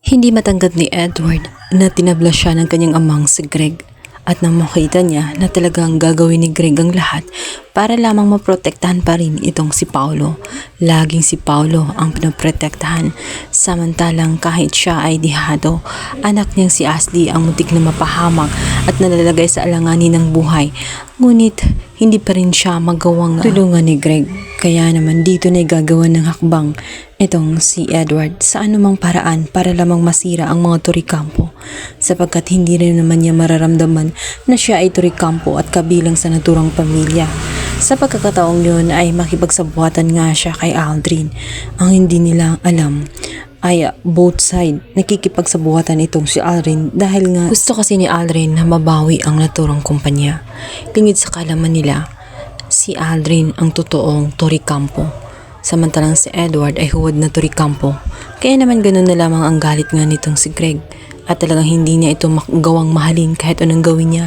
Hindi matanggap ni Edward na tinabla siya ng kanyang amang si Greg at nang makita niya na talagang gagawin ni Greg ang lahat para lamang maprotektahan pa rin itong si Paolo. Laging si Paolo ang pinoprotektahan samantalang kahit siya ay dihado, anak niyang si Ashley ang muntik na mapahamak at nalalagay sa alanganin ng buhay. Ngunit hindi pa rin siya magawang tulungan ni Greg. Kaya naman dito na gagawa ng hakbang itong si Edward sa anumang paraan para lamang masira ang mga Torrecampo sapagkat hindi rin naman niya mararamdaman na siya ay Torrecampo at kabilang sa naturang pamilya. Sa pagkakataong yun ay makipagsabuhatan nga siya kay Aldrin. Ang hindi nila alam ay both side nakikipagsabuhatan itong si Aldrin dahil nga gusto kasi ni Aldrin na mabawi ang naturang kumpanya. Lingid sa kalaman nila, si Aldrin ang totoong Torrecampo, samantalang si Edward ay huwad na Torrecampo. Kaya naman ganun na lamang ang galit nga nitong si Greg at talagang hindi niya ito magawang mahalin kahit anong gawin niya.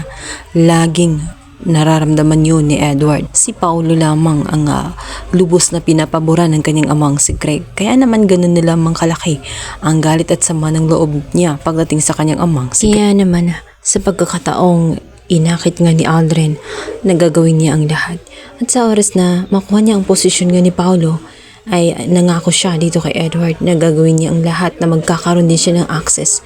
Laging nararamdaman yun ni Edward. Si Paolo lamang ang lubos na pinapabura ng kanyang amang si Greg. Kaya naman ganun na lamang kalaki ang galit at sama ng loob niya pagdating sa kanyang amang si Greg. Kaya naman sa pagkakataong inakit nga ni Aldrin na gagawin niya ang lahat. At sa oras na makuha niya ang posisyon nga ni Paolo, ay nangako siya dito kay Edward na gagawin niya ang lahat na magkakaroon din siya ng access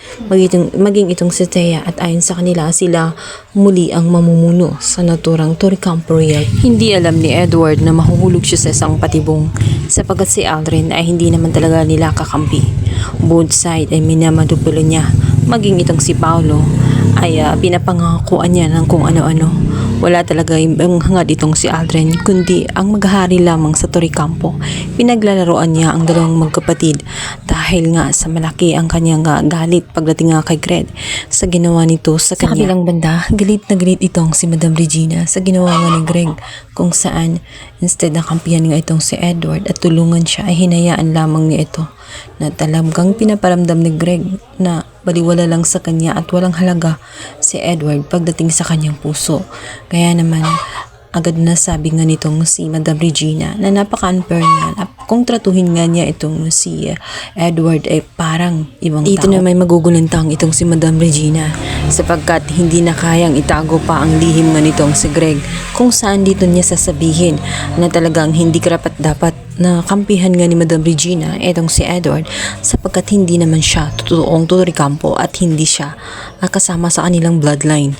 maging itong si Thea at ayon sa kanila sila muli ang mamumuno sa naturang Torrecampo Royal. Hindi alam ni Edward na mahuhulog siya sa isang patibong sapagkat si Aldrin ay hindi naman talaga nila kakampi. Both side ay minamadupulo niya, maging itong si Paolo ay pinapangakuan niya ng kung ano-ano. Wala talaga ibang hangad itong si Aldrin kundi ang maghahari lamang sa Torrecampo. Pinaglalaroan niya ang dalawang magkapatid dahil nga sa malaki ang kanyang galit pagdating nga kay Greg sa ginawa nito sa kanya. Sa kabilang banda, galit na galit itong si Madam Regina sa ginawa nga ni Greg kung saan instead na kampihan nga itong si Edward at tulungan siya ay hinayaan lamang niya ito na talagang pinaparamdam ni Greg na baliwala lang sa kanya at walang halaga si Edward pagdating sa kanyang puso. Kaya naman agad na sabi nga nitong si Madam Regina na napaka-unfair na kung tratuhin nga niya itong si Edward ay parang ibang tao. Dito na may magugulantang itong si Madam Regina sapagkat hindi na kayang itago pa ang lihim nga nitong si Greg kung saan dito niya sasabihin na talagang hindi karapat dapat na kampihan nga ni Madam Regina itong si Edward sapagkat hindi naman siya totoong Torrecampo at hindi siya kasama sa kanilang bloodline.